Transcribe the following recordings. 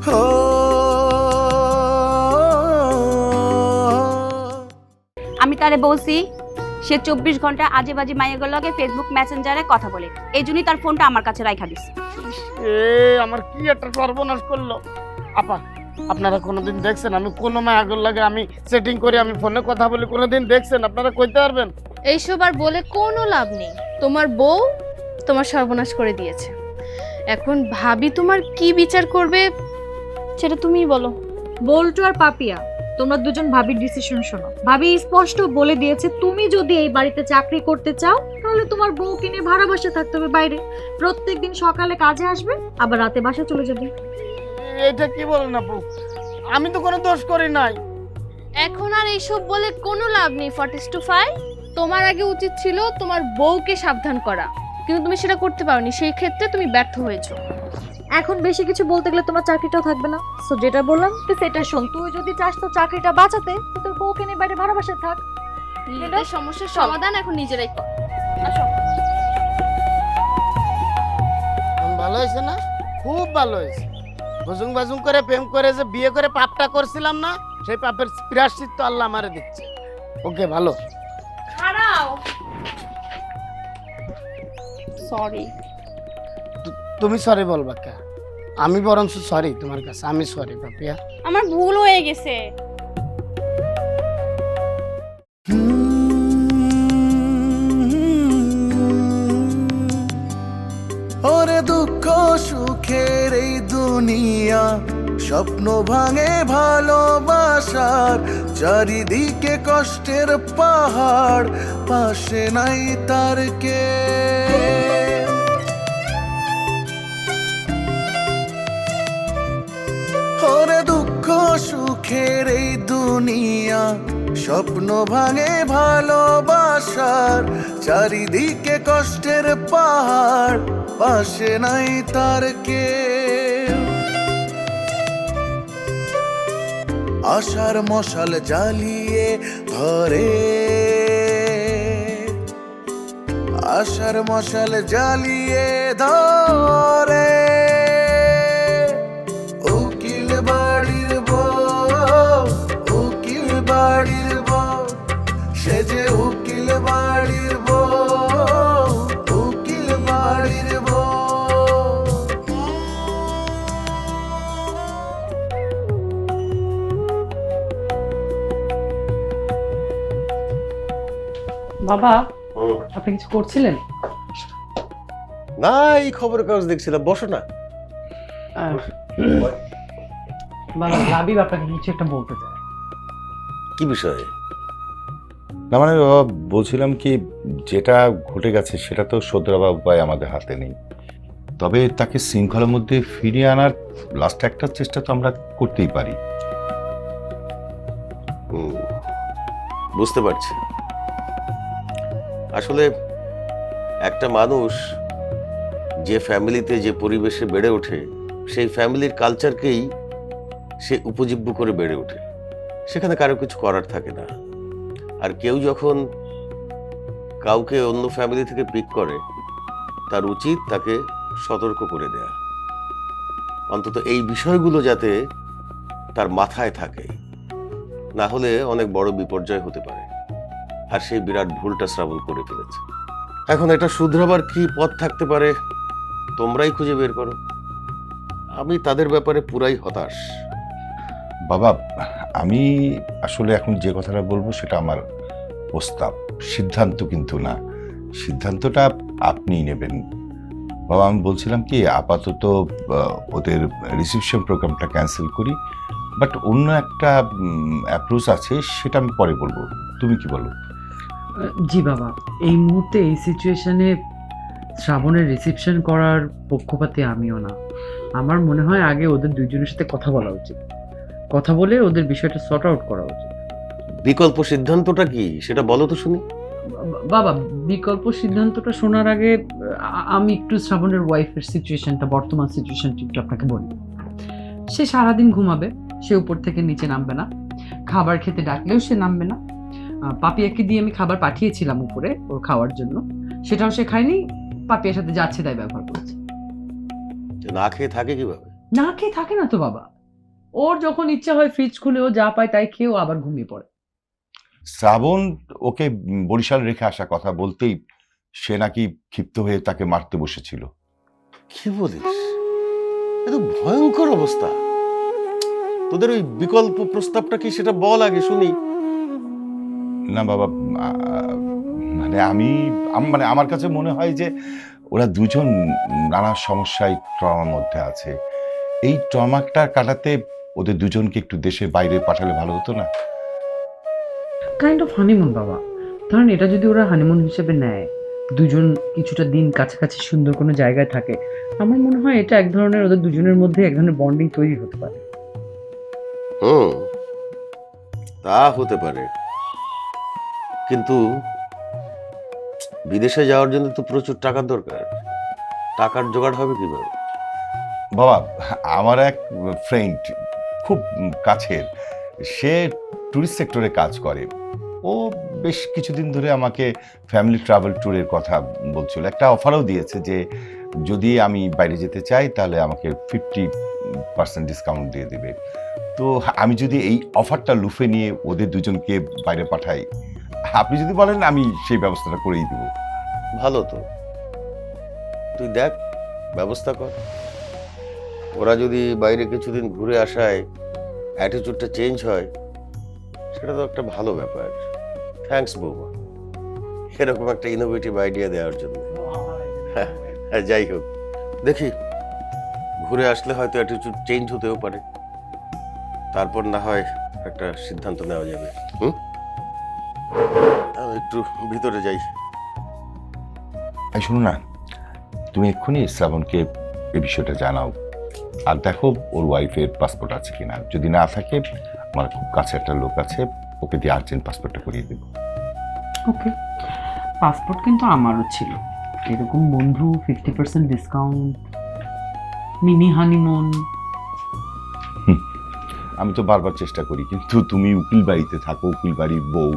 আমি তারে বলছি সে 24 ঘন্টা আজে বাজে মাইয়াগুলোর লগে ফেসবুক মেসেঞ্জারে কথা বলে, এই জন্যই তার ফোনটা আমার কাছে রাইখা দিছে। আমার কি একটা সর্বনাশ করলো। আপা, আপনারা কোনোদিন দেখছেন আমি কোনো মায়াগুর লাগে আমি সেটিং করে আমি ফোনে কথা বলি? কোনোদিন দেখছেন? আপনারা কইতে পারবেন? এইসব আর বলে কোনো লাভ নেই। তোমার বউ তোমার সর্বনাশ করে দিয়েছে। এখন ভাবি তোমার কি বিচার করবে সেটা তুমিই বলো। বল্টু আর পাপিয়া, তোমরা দুজন ভাবির ডিসিশন শোনো। ভাবি স্পষ্ট বলে দিয়েছে তুমি যদি এই বাড়িতে চাকরি করতে চাও তাহলে তোমার বউকে নিয়ে ভাড়া বাসায় থাকতে হবে বাইরে। প্রত্যেকদিন সকালে কাজে আসবে, আবার রাতে বাসায় চলে যাবে। এটা কি বলেন আপু? আমি তো কোনো দোষ করি নাই। এখন আর এইসব বলে কোনো লাভ নেই ফটিস্টুফাই। তোমার আগে উচিত ছিল তোমার বউকে সাবধান করা, কিন্তু তুমি সেটা করতে পারোনি। সেই ক্ষেত্রে তুমি ব্যর্থ হয়েছো। এখন বেশি কিছু বলতে গেলে তোমার চাকরিটাও থাকবে না। সো যেটা বললাম তুই সেটা শোন। তুই যদি চাস তো চাকরিটা বাঁচাতে, তো তোর বউকে নিয়ে বাইরে ভাড়া বাসায় থাক। নিজেদের সমস্যার সমাধান এখন নিজেরাই কর। আসো। ভালো হয়েছে না? খুব ভালো হয়েছে। বজুং বাজুং করে প্রেম করে যে বিয়ে করে পাপটা করছিলাম না, সেই পাপের প্রায়শ্চিত্ত আল্লাহ আমারে দিচ্ছে। ওকে, ভালো। খাড়াও। সরি। তুমি সরি বলবা কে? আমি বরঞ্চ সরি তোমার কাছে। আমি সরি পাপিয়া। আমার ভুল হয়ে গেছে। ওরে দুঃখ সুখের এই দুনিয়া, স্বপ্ন ভাঙে ভালোবাসার, চারিদিকে কষ্টের পাহাড়, পাশে নাই তার কে। ওরে দুঃখ সুখের এই দুনিয়া, স্বপ্ন ভাঙে ভালোবাসার, চারিদিকে কষ্টের পাহাড়, পাশে নাই তার কে। আশার মশাল জ্বালিয়ে ধরে, আশার মশাল জ্বালিয়ে ধরে, উকিল বাড়ির বউ, উকিল বাড়ির বউ, সে যে উকিল বাড়ির বউ, উকিল বাড়ির বউ। বাবা, আপনি কিছু করছিলেন? না, এই খবরের কাগজ দেখছিলাম। বসো না। বাবা, লাবিব আপনাকে কিছু একটা বলতে চায়। কি বিষয়ে? না মানে বাবা, বলছিলাম কি, যেটা ঘটে গেছে সেটা তো শোধরাবার উপায় আমাদের হাতে নেই। তবে তাকে শৃঙ্খলার মধ্যে ফিরিয়ে আনার লাস্ট একটা চেষ্টা তো আমরা করতেই পারি। বুঝতে পারছি। আসলে একটা মানুষ যে ফ্যামিলিতে যে পরিবেশে বেড়ে ওঠে, সেই ফ্যামিলির কালচারকেই সে উপজীব্য করে বেড়ে ওঠে। সেখানে কারো কিছু করার থাকে না। আর কেউ যখন কাউকে অন্য ফ্যামিলি থেকে পিক করে, তার উচিত তাকে সতর্ক করে দেয়া। অন্তত এই বিষয়গুলো যাতে তার মাথায় থাকে, না হলে অনেক বড় বিপর্যয় হতে পারে। আর সেই বিরাট ভুলটা শ্রাবণ করে ফেলেছে। এখন এটা শুধরাবার কি পথ থাকতে পারে, তোমরাই খুঁজে বের করো। আমি তাদের ব্যাপারে পুরাই হতাশ। বাবা, আমি আসলে এখন যে কথাটা বলবো সেটা আমার প্রস্তাব, সিদ্ধান্ত কিন্তু না। সিদ্ধান্তটা আপনিই নেবেন। বাবা, আমি বলছিলাম কি, আপাতত ওদের রিসেপশন প্রোগ্রামটা ক্যান্সেল করি, বাট অন্য একটা অ্যাপ্রোচ আছে, সেটা আমি পরে বলবো। তুমি কি বলো? জি বাবা, এই মুহূর্তে এই সিচুয়েশনে শ্রাবণের রিসেপশন করার পক্ষপাতী আমিও না। আমার মনে হয় আগে ওদের দুইজনের সাথে কথা বলা উচিত। কথা বলে ওদের বিষয়টা সর্ট আউট করা উচিত। বিকল্প সিদ্ধান্তটা কি সেটা বলো তো শুনি। বাবা, বিকল্প সিদ্ধান্তটা শোনার আগে আমি একটু শ্রাবণের ওয়াইফের সিচুয়েশনটা, বর্তমান সিচুয়েশনটা একটু আপনাকে বলি। সে সারাদিন ঘুমাবে, সে উপর থেকে নিচে নামবে না, খাবার খেতে ডাকলেও সে নামবে না। পাপিয়াকে দিয়ে আমি খাবার পাঠিয়েছিলাম উপরে ওর খাওয়ার জন্য, সেটাও সে খায়নি। পাপিয়ার সাথে যাচ্ছে তাই ব্যবহার করছে। না খেয়ে থাকে কিভাবে? না খেয়ে থাকে না তো বাবা, ওর যখন ইচ্ছা হয় ফ্রিজ খুলে ও যা পায় তাই খেয়েও আবার ঘুমিয়ে পড়ে। শ্রাবণ ওকে বরিশাল রেখে আসা কথা বলতেই সে নাকি ক্ষিপ্ত হয়ে তাকে মারতে বসেছিল। কি বলিস, এত ভয়ঙ্কর অবস্থা। তোদের ওই বিকল্প প্রস্তাবটা কি সেটা বল আগে শুনি। না বাবা, মানে মানে আমার কাছে মনে হয় যে ওরা দুজন নানা সমস্যায় ট্রমার মধ্যে আছে। এই ট্রমাটা কাটাতে ওদের দুজনকে একটু দেশের বাইরে পাঠালে ভালো হতো না? কাইন্ড অফ হানিমুন বাবা, ধরেন এটা যদি ওরা হানিমুন হিসেবে নেয়, দুজন কিছুটা দিন কাছাকাছি সুন্দর কোনো জায়গায় থাকে, আমার মনে হয় এটা এক ধরনের ওদের দুজনের মধ্যে এক ধরনের বন্ডিং তৈরি হতে পারে। তা হতে পারে, কিন্তু বিদেশে যাওয়ার জন্য তো প্রচুর টাকার দরকার। টাকার জোগাড় হবে কিভাবে? বাবা, আমার এক ফ্রেন্ড খুব কাছের, সে ট্যুরিস্ট সেক্টরে কাজ করে। ও বেশ কিছুদিন ধরে আমাকে ফ্যামিলি ট্রাভেল ট্যুরের কথা বলছিল। একটা অফারও দিয়েছে যে যদি আমি বাইরে যেতে চাই তাহলে আমাকে 50% ডিসকাউন্ট দিয়ে দেবে। তো আমি যদি এই অফারটা লুফে নিয়ে ওদের দুজনকে বাইরে পাঠাই, আপনি যদি বলেন আমি সেই ব্যবস্থাটা করেই দেব। ভালো তো, তুই দেখ, ব্যবস্থা কর। ওরা যদি বাইরে কিছুদিন ঘুরে আসায় অ্যাটিটিউডটা চেঞ্জ হয়, সেটা তো একটা ভালো ব্যাপার। থ্যাঙ্কস বৌমা, এরকম একটা ইনোভেটিভ আইডিয়া দেওয়ার জন্য। হ্যাঁ, যাই হোক, দেখি ঘুরে আসলে হয়তো অ্যাটিটিউড চেঞ্জ হতেও পারে, তারপর না হয় একটা সিদ্ধান্ত নেওয়া যাবে। আমি একটু ভিতরে যাই। এই শোনো না, তুমি এক্ষুনি শ্রাবণকে এই বিষয়টা জানাও, আর দেখো ওর ওয়াইফের পাসপোর্ট আছে কিনা। যদি না থাকে, আমার খুব কাছে একটা লোক আছে, ওকে দিয়ে আর্জেন্ট পাসপোর্টটা করিয়ে দেবো। ওকে, পাসপোর্ট কিন্তু আমারও ছিল। এরকম বন্ধু, 50% ডিসকাউন্ট, মিনি হানিমুন। আমি তো বারবার চেষ্টা করি, কিন্তু তুমি উকিল বাড়িতে থাকো, উকিল বাড়ির বউ,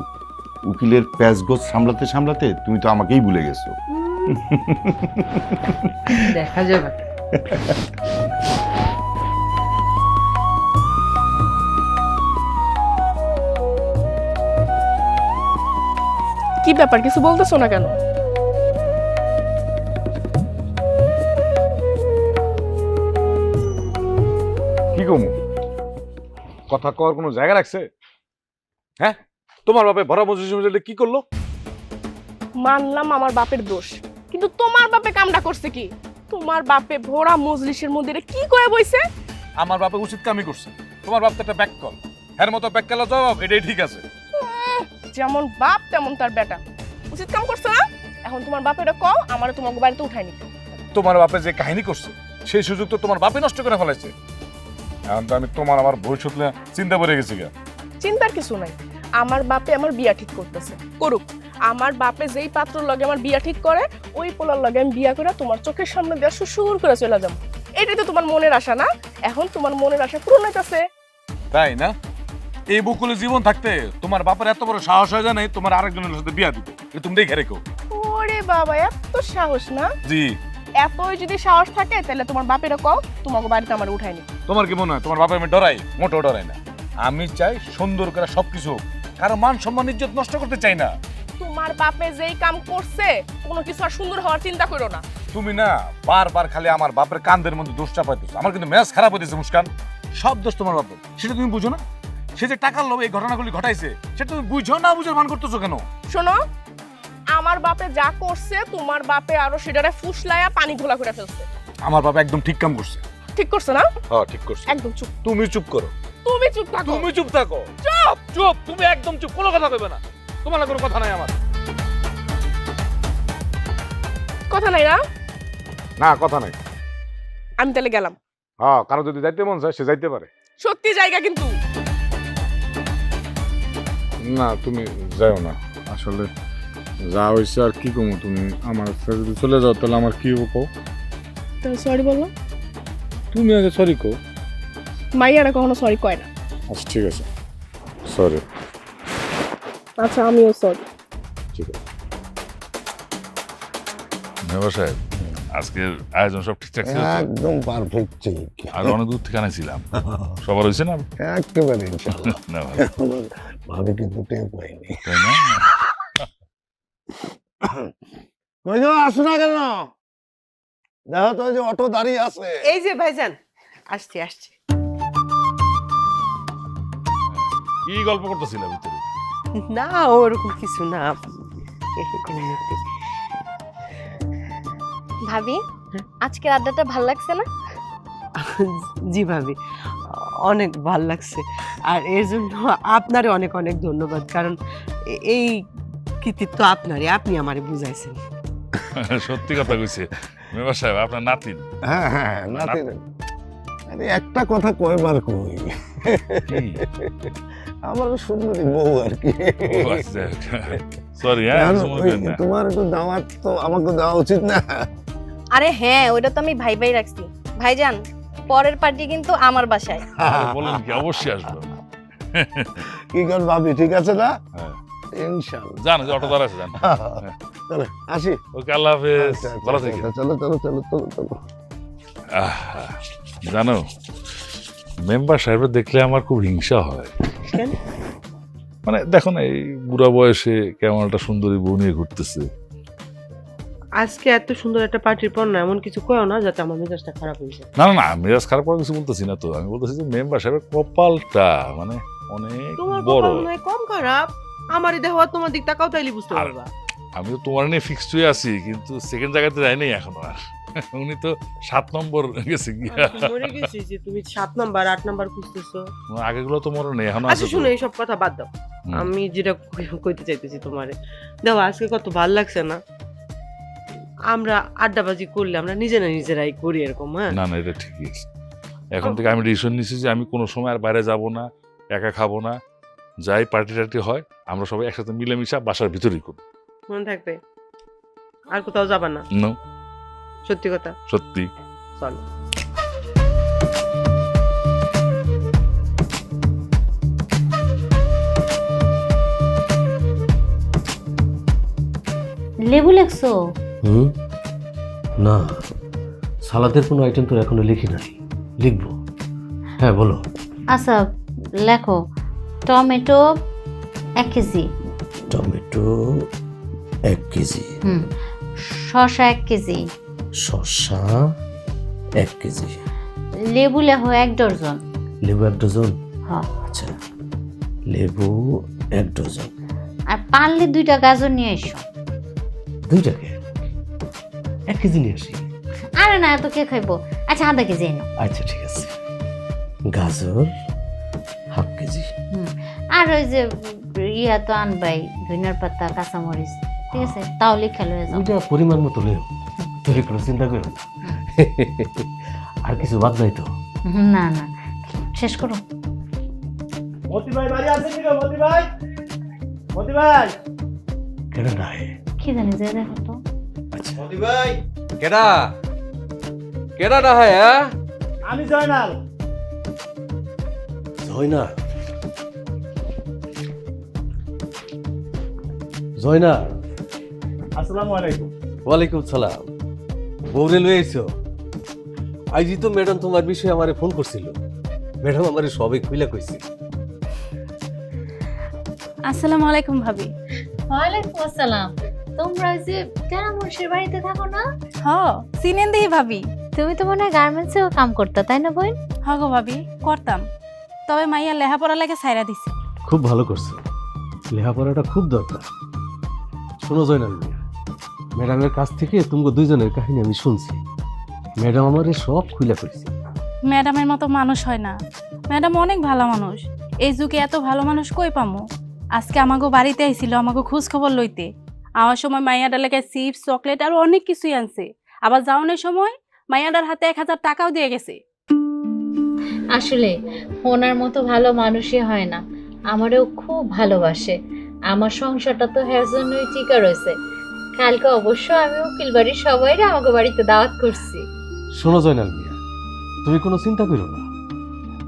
উকিলের প্যাচগোছ সামলাতে সামলাতে তুমি তো আমাকেই ভুলে গেছো। দেখা যাবে। কি ব্যাপার, কিছু বলতেছো না কেন? কি কমু, কথা কর কোনো জায়গা রাখছে? হ্যাঁ, তোমার বাপে ভরা মজুরি কি করলো? মানলাম আমার বাপের দোষ, কিন্তু তোমার বাপে কামটা করছে কি? তোমার বাপে ভরা মজলিসের মধ্যে এটা কি করে বইছে? আমার বাপে উচিত কামই করছে। তোমার বাপ তো একটা ব্যাক কল, এর মতো ব্যাক কল জবাব, এটাই ঠিক আছে। যেমন বাপ তেমন তার বেটা, উচিত কাম করছে না? এখন তোমার বাপের কও আমারে তোমার বাড়িতে উঠাই নিতে। তোমার বাপে যে কাহিনী করছে সেই সুযোগ তো তোমার বাপে নষ্ট করে ফেলাইছে। এখন তো আমি তোমার আমার ভবিষ্যৎ নিয়ে চিন্তা করে গেছি গা। চিন্তার কিছু নাই, আমার বাপে আমার বিয়া ঠিক করতেছে, করুক। আমার বাপে যেই পাত্র লগে আমার বিয়া ঠিক করে, ওই পোলার লগে আমি বিয়া করে তোমার চোখের সামনে দিয়ে সুসুর করে চলে যাবো। এটাই তো তোমার মনের আশা না? এখন তোমার মনের আশা পূরণ হইতাছে। তাই না? এই বকুলে জীবন থাকতে তোমার বাপের এত বড় সাহস হয় জানে তোমার আরেকজনের সাথে বিয়া দিতে। তুমি দেখে রেখো। ওরে বাবা, এত সাহস না? জি। এতই যদি সাহস থাকে তাহলে তোমার বাপেরও কও তোমাকে বাড়িতে আমার উঠায়নি। তোমার কি মনে হয় তোমার বাপের আমি ডরাই? মোটেও ডরাই না। আমি চাই সুন্দর করে সবকিছু, কারো মান সম্মান ইজ্জত নষ্ট করতে চাই না। তোমার বাপে যেই কাম করছে, কোনো কিছু আর সুন্দর হওয়ার চিন্তা করো না। তুমি না বারবার খালি আমার বাপের কান্দের মধ্যে দোষ চাপাইতেছো। আমার কিন্তু মেজাজ খারাপ হইতেছে মুস্কান। সব দোষ তোমার বাপের, সেটা তুমি বুঝো না? সে যে টাকার লোভে এই ঘটনাগুলি ঘটাইছে, সেটা তুমি বুঝো না বুঝার মান করতেছো কেন? শোনো, আমার বাপে যা করছে তোমার বাপে আরো সেটারে ফুসলায়া পানি ঘোলা করে ফেলছে। আমার বাবা একদম ঠিক কাম করছে। ঠিক করছে না? হ্যাঁ, ঠিক করছে। একদম চুপ। তুমি চুপ করো। তুমি চুপ থাকো। তুমি চুপ থাকো। চুপ চুপ, তুমি একদম চুপ, কোনো কথা কইবে না। তোমার না কোনো কথা নাই আমার। কথা নাই না? না, কথা নাই। আমি তাহলে গেলাম। হ্যাঁ, কারো যদি যাইতে মন চায় সে যাইতে পারে। সত্যি জায়গা কিন্তু। না, তুমি যাও না। আসলে যা হয়েছে আর কি কমু, তুমি আমার ছেড়ে যদি চলে যাও তাহলে আমার কি হবো? তাহলে সরি বলো। তুমি আগে সরি কো। মাইয়ারা কখনো সরি কয় না। আচ্ছা ঠিক আছে, সরি। আচ্ছা, আমিও সরি। ঠিক আছে। মেম্বার সাহেব, আজকের আয়োজন সব ঠিকঠাক ছিল তো? একদম পারফেক্ট ঠিক। আর অনেক দূর থেকে আনাইছিলাম, সবার হয়েছে না? একেবারে ইনশাআল্লাহ। না ভালো, ভাবি কিন্তু টের পাইনি। তাই না? কই গো, আসো না কেন? দেখো তো, ওই যে অটো দাঁড়িয়ে আছে। এই যে ভাইজান, আসছি আসছি। কি গল্প করতেছিলাম ভিতরে? না ওরকম কিছু না, এমনিতে। ভাবি আজকের আড্ডাটা ভাল লাগছে না? জি ভাবি, অনেক ভাল লাগছে। আর এর জন্য আপনারে অনেক অনেক ধন্যবাদ, কারণ এই কৃতিত্ব আপনারই, আপনি আমারে বুঝাইছেন। সত্যি কথা কইছে মেম্বার সাহেব, আপনার নাতিন। হ্যাঁ হ্যাঁ, নাতি। আরে একটা কথা কয়বার কই, কি? আমার সুন্দরী বউ আর কি। সরি, হ্যাঁ কিছু মনে করেন না। তোমার একটু দাওয়াত তো আমাকে দেওয়া উচিত না? আরে হ্যাঁ, ওইটা তো আমি ভাই রাখছি। ভাইজান, পরের পার্টি কিন্তু আমার বাসায়। আরে বলেন কি, অবশ্যই আসবো। কি কর ভাবি, ঠিক আছে না? হ্যাঁ ইনশাআল্লাহ। জান, যে অটো দাঁড়া আছে জান। চলো আসি। ওকে, আল্লাহ হাফেজ, আচ্ছা, আচ্ছা, ভালো থেকে। চলো চলো চলো চলো চলো। জানো, মেম্বার সাহেব দেখলে আমার খুব হিংসা হয়। কেন? মানে দেখো না, এই বুড়া বয়সে কেমন একটা সুন্দরী বউ নিয়ে ঘুরতেছে। আজকে এত সুন্দর একটা পার্টির পর না এমন কিছু কয়ও না যাতে আমার মেজাজটা খারাপ হয়ে যায়। না না না, মেজাজ খারাপ করার কিছু বলতেছি না তো, আমি বলতেছি যে মেম্বার সাহেবের কপালটা মানে অনেক তোমার বড়। কপাল মনে হয় কম খারাপ, আমারই দেহ আর তোমার দিক তাকাও তাইলে বুঝতে আর- পারবা। আমি তো তোমার নিয়ে ফিক্সড হয়ে আছি, কিন্তু সেকেন্ড জায়গাতে যাইনি এখনো। আর উনি তো 7 নম্বর গেছে গিয়া। আমি তো মরে গেছি যে তুমি 7 নাম্বার 8 নাম্বার খুঁজতেছো। আগেগুলো তো মনে নেই, এখনো আচ্ছা আছে তো। শুনো, এইসব কথা বাদ দাও। হুম। আমি যেটা কইতে চাইতেছি তোমারে, দেখো আজকে কত ভাল লাগছে না? আমরা আড্ডাবাজি করলে আমরা নিজেরাই করি এরকম। হ্যাঁ, না না, এটা ঠিকই আছে। এখন থেকে আমি ডিসিশন নিয়েছি যে আমি কোনো সময় আর বাইরে যাব না, একা খাবো না। যাই পার্টি টার্টি হয়, আমরা সবাই একসাথে মিলেমিশা বাসার ভিতরেই করবো। মনে থাকবে, আর কোথাও যাবা না। নো, সত্যি কথা। সত্যি। চলো। লেবু লেখছো? হুম, না সালাদের কোনো আইটেম তো এখনো লিখি নাই, লিখবো। হ্যাঁ বলো। আচ্ছা লেখো, টমেটো 1 কেজি। Tomato 1 KG. শসা 1 কেজি। শসা 1 কেজি। লেবু লেখো 1 ডজন। লেবু 1 ডজন। হ্যাঁ। আচ্ছা, লেবু 1 ডজন। আর পারলে 2টা গাজর নিয়ে এসো। 2টাকে 1 কেজি নিয়ে আসি। আরে না, এত কে খাইবো? আচ্ছা, আধা কেজি এনো। আচ্ছা ঠিক আছে, গাজর 1/2 কেজি। আর ওই যে ইয়া তো আনবাই, ধনিয়ার পাতা, কাঁচামরিচ, ঠিক আছে? তাও লিখে লয়ে যাও। ওইটা পরিমাণ মতো লেও, তুমি কোনো চিন্তা করো না। আর কিছু বাদ নাই তো? না না, শেষ করো। মতি ভাই বাড়ি আছেন কি গো? মতি ভাই, মতি ভাই, কেন নাই? কি জানি, যে দেখো তো। আচ্ছা, মতি ভাই, কেডা কেডা না হয়? আমি জয়নাল। জয়না, জয়না। আসসালামু আলাইকুম। ওয়ালাইকুম সালাম। বউরে লয়ে আইছো? আইজি তো ম্যাডাম তোমার বিষয়ে আমারে ফোন করছিল। ম্যাডাম আমারে সবই খুইলা কইছে। আসসালামু আলাইকুম ভাবি। ওয়ালাইকুম আসসালাম। তোমরা ওই যে যারা মুর্শির বাড়িতে থাকো না? হ্যাঁ, চিনেন দেই ভাবি। তুমি তো মনে হয় গার্মেন্টসেও কাম করতে, তাই না বোন? হ্যাঁ গো ভাবি, করতাম। তবে মাইয়া লেখাপড়া লাগে ছাইরা দিছে। খুব ভালো করছো, লেখাপড়াটা খুব দরকার। শোনো জয়নাল মিয়া, ম্যাডামের কাছ থেকে তোমাকে দুইজনের কাহিনী আমি শুনছি। ম্যাডাম আমারে সব খুইলা কইছে। ম্যাডামের মতো মানুষ হয় না। ম্যাডাম অনেক ভালো মানুষ। এই যুগে এত ভালো মানুষ কই পামো? আজকে আমাগো বাড়িতে আইছিল আমাগো খোঁজ খবর লইতে। আমার সময় মাইয়াডার লেগে চিপস, চকলেট আর অনেক কিছুই আনছে। আবার যাওয়ানোর সময় মাইয়াডার হাতে 1000 টাকাও দিয়ে গেছে। আসলে ওনার মতো ভালো মানুষই হয় না। আমারও খুব ভালোবাসে। আমার সংসারটা তো এর জন্যই টিকা রয়েছে। কালকে অবশ্য আমি উকিল বাড়ির সবাইরে আমাকে বাড়িতে দাওয়াত করছি। শোনো জয়নাল মিয়া, তুমি কোনো চিন্তা করো না।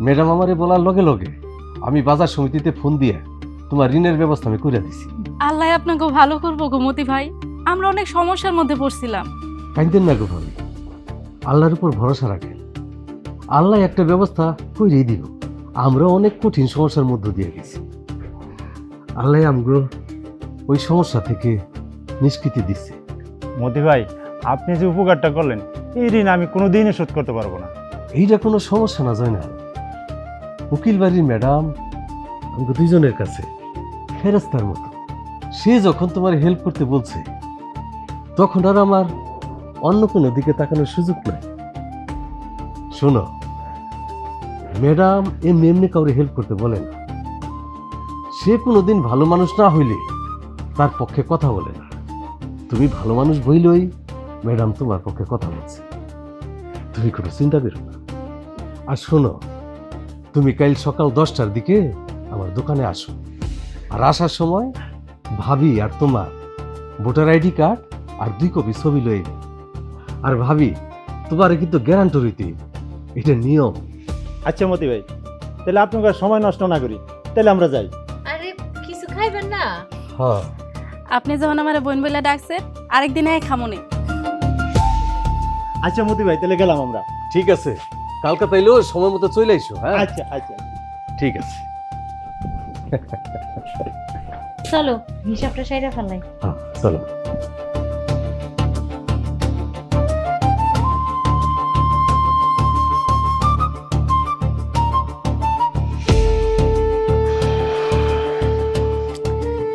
ম্যাডাম আমারে বলার লগে লগে আমি বাজার সমিতিতে ফোন দিয়ে তোমার ঋণের ব্যবস্থা আমি করে দিছি। আল্লাহ আপনাকে ভালো করবো গো মতি ভাই। আমরা অনেক সমস্যার মধ্যে পড়ছিলাম। কাইন্দেন না গো ভাবি, আল্লাহর উপর ভরসা রাখেন। আল্লাহ একটা ব্যবস্থা করেই দিব। আমরা অনেক কঠিন সমস্যার মধ্য দিয়ে গেছি, আল্লাহ আমগো ওই সমস্যা থেকে নিষ্কৃতি দিচ্ছে। মতি ভাই, আপনি যে উপকারটা করলেন এই ঋণ আমি কোনোদিনই শোধ করতে পারবো না। এইটা কোনো সমস্যা না যায় না। উকিল বাড়ির ম্যাডাম আমাকে দুইজনের কাছে ফেরেস্তার মতো। সে যখন তোমার হেল্প করতে বলছে তখন আর আমার অন্য কোনো দিকে তাকানোর সুযোগ নাই। শোনো, ম্যাডাম এমনি এমনি কাউরে হেল্প করতে বলে না। সে কোনোদিন ভালো মানুষ না হইলে তার পক্ষে কথা বলে না। তুমি ভালো মানুষ বইলই ম্যাডাম তোমার পক্ষে কথা বলছে। তুমি কোনো চিন্তা করো না। আর শোনো, তুমি কাল সকাল 10টার দিকে আমার দোকানে আসো। আর আসার সময় ভাবি আর তোমার ভোটার আইডি কার্ড আর 2 কপি ছবি লয়ে এলে। আর ভাবি তোমার কিন্তু গ্যারান্টি হইতে, এটা নিয়ম। আচ্ছা মতি ভাই, তাহলে আপনাকে আর সময় নষ্ট না করি, তাহলে আমরা যাই। আরে কিছু খাইবেন না? হ্যাঁ, আপনি যখন আমার বোন বলে ডাকছে আরেকদিন খামুনি। আচ্ছা মতি ভাই, তাহলে গেলাম আমরা। ঠিক আছে, কালকে তাইলেও সময় মতো চলে আইসো। হ্যাঁ আচ্ছা আচ্ছা, ঠিক আছে। চলো হিসাবটা সাইরা ফেলাই। হ্যাঁ চলো।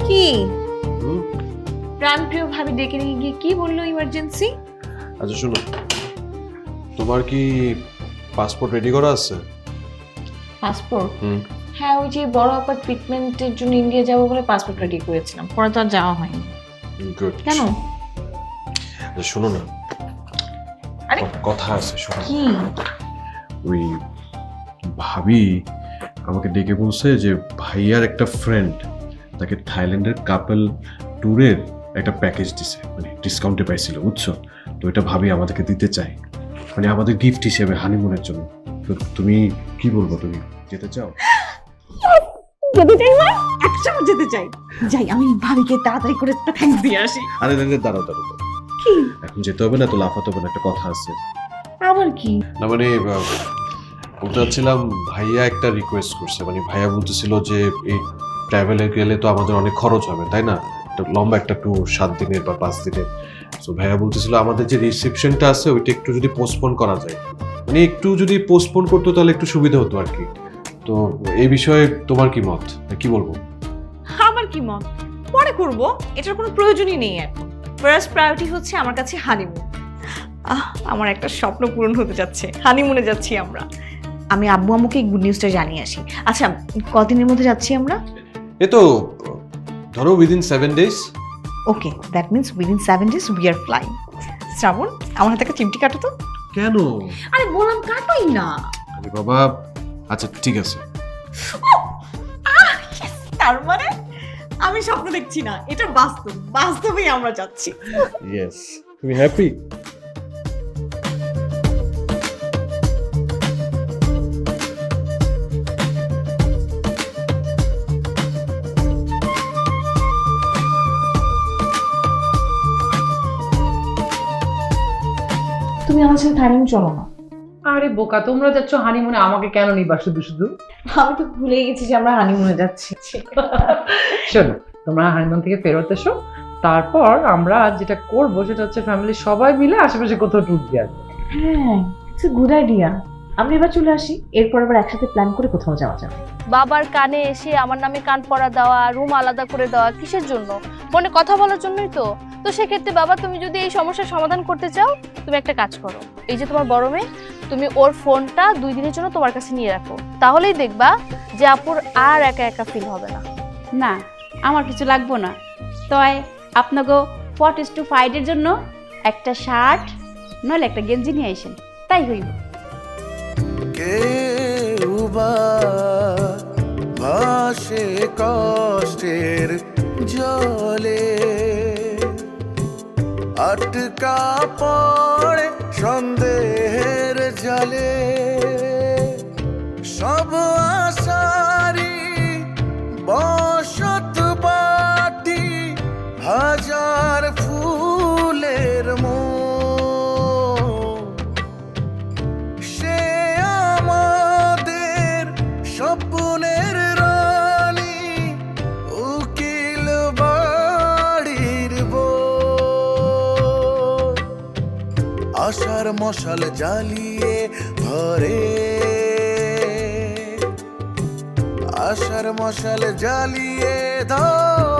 কি হুম? প্রাণপ্রিয় ভাবি ডেকে নিয়ে গিয়ে কি বললো ইমার্জেন্সি? আচ্ছা শোনো, তোমার কি পাসপোর্ট রেডি করা আছে? পাসপোর্ট? হুম। হ্যাঁ, ওই যে বড় আপা ট্রিটমেন্টের জন্য ইন্ডিয়া যাবো বলে পাসপোর্ট রেডি করেছিলাম, পরে তো আর যাওয়া হয়নি। গুড। কেন? আচ্ছা শোনো না, আরে কথা আছে, শোনো। কি? ওই ভাবি আমাকে ডেকে বলছে যে ভাইয়ার একটা ফ্রেন্ড তাকে থাইল্যান্ডের কাপল ট্যুরের একটা প্যাকেজ দিছে, মানে ডিসকাউন্টে পাইছিল, বুঝছো? তো এটা ভাবি আমাদেরকে দিতে চাই, মানে আমাদের গিফট হিসেবে হানিমুনের জন্য। তো তুমি কি বলবো, তুমি যেতে চাও? যেতে চাই মা, একসাথে যেতে চাই। যাই, আমি ভাবিকে তাড়াতাড়ি করে একটা থ্যাঙ্কস দিয়ে আসি। আরে দাঁড়াও দাঁড়াও, কি? এখন যেতে হবে না তো, লাফাতে হবে না, একটা কথা আছে। আবার কি? না মানে বলতে চাচ্ছিলাম, ভাইয়া একটা রিকোয়েস্ট করছে, মানে ভাইয়া বলতেছিল যে এই ট্রাভেলে গেলে তো আমাদের অনেক খরচ হবে, তাই না? একটা লম্বা একটা ট্যুর, 7 দিনের বা 5 দিনের। সো ভাইয়া বলতেছিল আমাদের যে রিসেপশনটা আছে ওইটা একটু যদি পোস্টপোন করা যায়, মানে একটু যদি পোস্টপোন করতো তাহলে একটু সুবিধা হতো আর কি। তো এই বিষয়ে তোমার কি মত, কি বলবো? আমার কি মত? পরে করব, এটার কোনো প্রয়োজনই নেই এখন। ফার্স্ট প্রায়োরিটি হচ্ছে আমার কাছে হানিমুন। আমার একটা স্বপ্ন পূরণ হতে যাচ্ছে, হানিমুনে যাচ্ছি আমরা। আমি আব্বু আম্মুকে গুড নিউজটা জানিয়ে আসি। আচ্ছা, কদিনের মধ্যে যাচ্ছি আমরা? এ তো ধরো within 7 days। Okay, that means within 7 days we are flying. Shrabon, আমার হাতে একটা চিমটি কাটো তো। কেন? আরে বললাম কাটোই না। আরে বাবা, আচ্ছা ঠিক আছে। তার মানে আমি স্বপ্ন দেখছি না, এটা বাস্তব, বাস্তবেই আমরা যাচ্ছি। ইয়েস, তুমি হ্যাপি? তুমি আমার সাথে থাইল্যান্ড চলো না। আরে বোকা, তোমরা যাচ্ছ হানিমুনে, আমাকে কেন নিবা শুধু শুধু? আমি তো ভুলে গেছি যে আমরা হানিমুনে যাচ্ছি। শোনো, তোমরা হানিমুন থেকে ফেরত এসো, তারপর আমরা যেটা করব সেটা হচ্ছে ফ্যামিলি সবাই মিলে আশেপাশে কোথাও ট্যুর দিয়ে আসবো। হ্যাঁ, ইটস এ গুড আইডিয়া। আমরা এবার চলে আসি, এরপর আবার একসাথে প্ল্যান করে কোথাও যাওয়া যাবে। বাবার কানে এসে আমার নামে কান পরা দেওয়া, রুম আলাদা করে দেওয়া কিসের জন্য? ফোনে কথা বলার জন্যই তো। তো সেক্ষেত্রে বাবা, তুমি যদি এই সমস্যার সমাধান করতে চাও, তুমি একটা কাজ করো। এই যে তোমার বড় মেয়ে, তুমি ওর ফোনটা 2 দিনের জন্য তোমার কাছে নিয়ে রাখো, তাহলেই দেখবা যে আপুর আর একা একা ফিল হবে না। না, আমার কিছু লাগবো না। তয় আপনাকে 4:5 এর জন্য একটা শার্ট নইলে একটা গেঞ্জি নিয়ে আসেন, তাই হইব। কেউ বা ভাসে কষ্টের জলে, আটকা পড়ে সন্দেহের জালে, সব আশারি বসত বাটি, হাজার ফুলের মন। আশার মশাল জ্বালিয়ে ধরে, আশার মশাল জ্বালিয়ে ধরে।